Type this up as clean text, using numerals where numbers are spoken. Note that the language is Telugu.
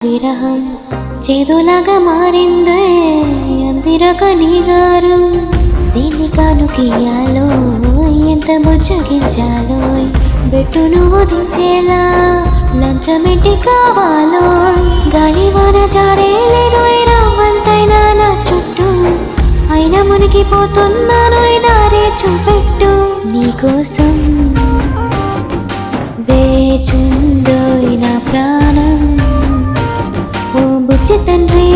విరహం చేదులాగా మారిందే అందిరక నీగారు దీన్ని కానుకియాలో ఎంత ముచ్చగించాలో బెట్టు నువ్వు దించేలా లంచమెట్టి కావాలో గాలివాన జారేలేదో రవ్వంతైనా నా చుట్టూ అయినా మునిగిపోతున్నాను దారి చూపెట్టు నీకోసం వేచుందో నా ప్రాణం ఓ బుజ్జి తండ్రి